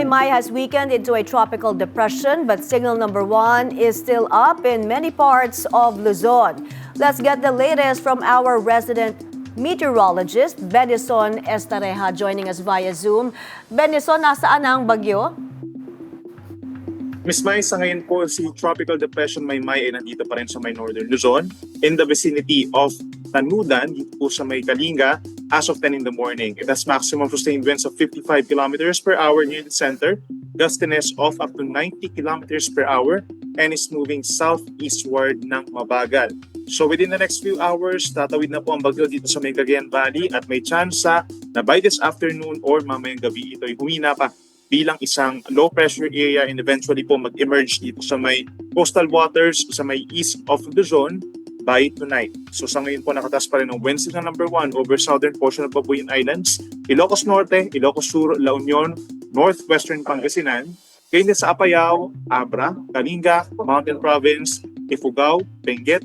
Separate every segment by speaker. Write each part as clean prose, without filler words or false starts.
Speaker 1: Maymay has weakened into a tropical depression, but signal number 1 is still up in many parts of Luzon. Let's get the latest from our resident meteorologist, Benison Estareja, joining us via Zoom. Benison, nasaan ang bagyo?
Speaker 2: Miss Mai, sa ngayon po si Tropical Depression Maymay ay nandito pa rin sa may Northern Luzon in the vicinity of Tanudan, dito po sa may Kalinga as of 10 in the morning. It has maximum sustained winds of 55 kilometers per hour near the center, gustiness of up to 90 kilometers per hour, and is moving southeastward ng mabagal. So within the next few hours, tatawid na po ang bagyo dito sa may Cagayan Valley at may tsansa na by this afternoon or mamayang gabi ito'y humina pa bilang isang low pressure area and eventually po mag-emerge dito sa may coastal waters sa may east of Luzon by tonight. So sa ngayon po nakatas pa rin ang wind signal number 1 over southern portion of Babuyan Islands, Ilocos Norte, Ilocos Sur, La Union, northwestern Pangasinan, kayo sa Apayao, Abra, Kalinga, Mountain Province, Ifugao, Benguet,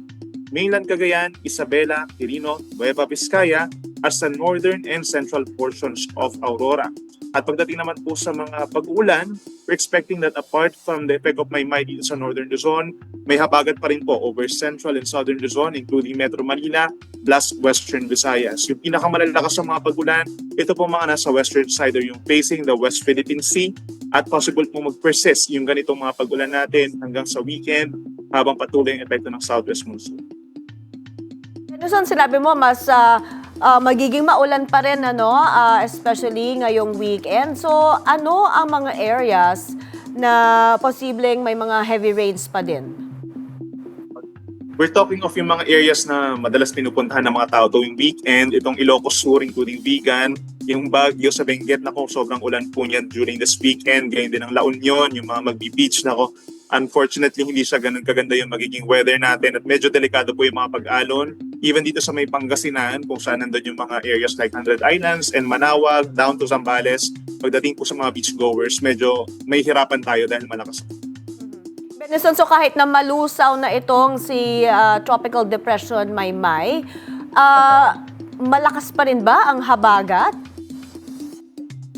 Speaker 2: mainland Cagayan, Isabela, Quirino, Nueva Vizcaya, at sa northern and central portions of Aurora. At pagdating naman po sa mga pag-ulan, we're expecting that apart from the effect of Maymay dito sa Northern Luzon, may habagat pa rin po over Central and Southern Luzon, including Metro Manila, plus Western Visayas. Yung pinakamalalakas sa mga pag-ulan, ito po mga nasa western side or yung facing the West Philippine Sea, at possible po mag-persist yung ganitong mga pag-ulan natin hanggang sa weekend habang patuloy ang epekto ng southwest monsoon.
Speaker 1: Benison, sinabi mo mas magiging maulan pa rin, especially ngayong weekend. So ano ang mga areas na posibleng may mga heavy rains pa din?
Speaker 2: We're talking of yung mga areas na madalas pinupuntahan ng mga tao tuwing weekend, itong Ilocos Sur, including Vigan, yung Baguio sa Benguet, nako, sobrang ulan po niyan during this weekend, ganyan din ang La Union, yung mga magbi-beach, nako. Unfortunately, hindi siya ganun kaganda yung magiging weather natin at medyo delikado po yung mga pag-alon. Even dito sa may Pangasinan, kung saan nandun yung mga areas like 100 Islands and Manawag, down to Zambales, pagdating po sa mga beachgoers, medyo may hirapan tayo dahil malakas.
Speaker 1: Benison, so kahit na malusaw na itong si Tropical Depression Maymay, malakas pa rin ba ang habagat?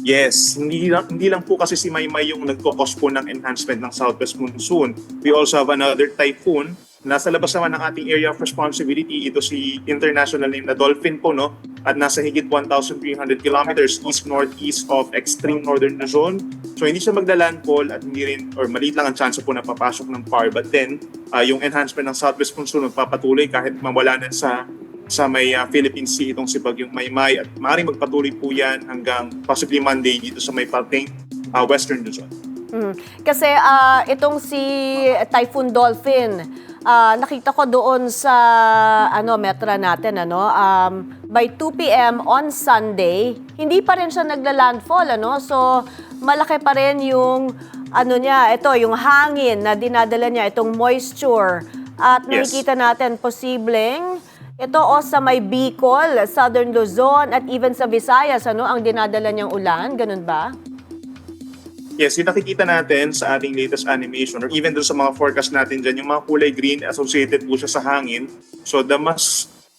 Speaker 2: Yes, hindi lang po kasi si Maymay yung nagkukos po ng enhancement ng southwest monsoon. We also have another typhoon. Nasa labas naman ng ating area of responsibility, ito si international name na Dolphin po, no? At nasa higit 1,300 kilometers east-northeast of extreme northern Luzon. So hindi siya magla-landfall at hindi rin, or maliit lang ang chance po na papasok ng PAR. But then, yung enhancement ng southwest monsoon magpapatuloy kahit mawala na sa may Philippine Sea itong si Bagyong Maymay at maaaring magpatuloy po yan hanggang possibly Monday dito sa may parteng Western Luzon.
Speaker 1: Kasi itong si Typhoon Dolphin, nakita ko doon sa metra natin, by 2 p.m. on Sunday, hindi pa rin siya nagla-landfall, so malaki pa rin yung yung hangin na dinadala niya, itong moisture. At nakikita natin posibleng ito sa may Bicol, Southern Luzon at even sa Visayas, ang dinadala niyang ulan, ganun ba?
Speaker 2: Yes, yung nakikita natin sa ating latest animation or even doon sa mga forecast natin dyan, yung mga kulay green associated po siya sa hangin. So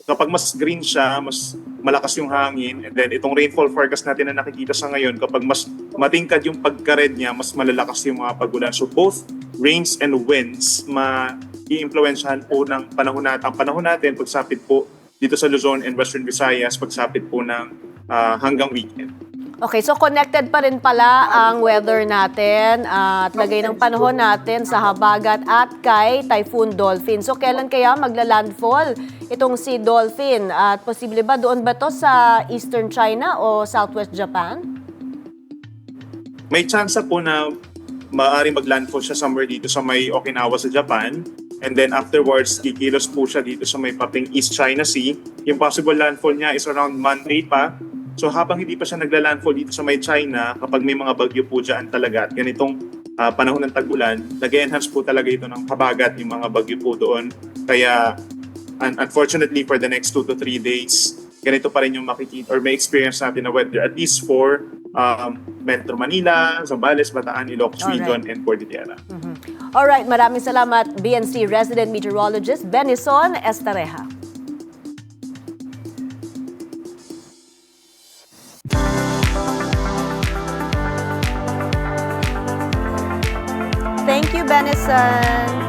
Speaker 2: kapag mas green siya, mas malakas yung hangin. And then itong rainfall forecast natin na nakikita sa ngayon, kapag mas matingkad yung pagka-red niya, mas malalakas yung mga pag-ulan. So both rains and winds i-influensyahan po ng panahon natin pagsapit po dito sa Luzon and Western Visayas, pagsapit po ng hanggang weekend.
Speaker 1: Okay, so connected pa rin pala ang weather natin at lagay ng panahon natin sa habagat at kay Typhoon Dolphin. So kailan kaya magla-landfall itong si Dolphin? At posible ba doon ba to sa Eastern China o Southwest Japan?
Speaker 2: May chance po na maaaring mag-landfall siya somewhere dito sa may Okinawa sa Japan. And then afterwards, kikilos po siya dito sa may pating East China Sea. Yung possible landfall niya is around Monday pa. So habang hindi pa siya nagla-landfall dito sa may China, kapag may mga bagyo po dyan talaga at ganitong panahon ng tag-ulan, nag-enhance po talaga ito ng habagat yung mga bagyo po doon. Kaya unfortunately for the next 2 to 3 days, ganito pa rin yung makikita or may experience natin na weather at least for Metro Manila, Zambales, Bataan, Ilocos Region, and Cordillera.
Speaker 1: Alright, maraming salamat BNC Resident Meteorologist Benison Estareja. Thank you, Benison.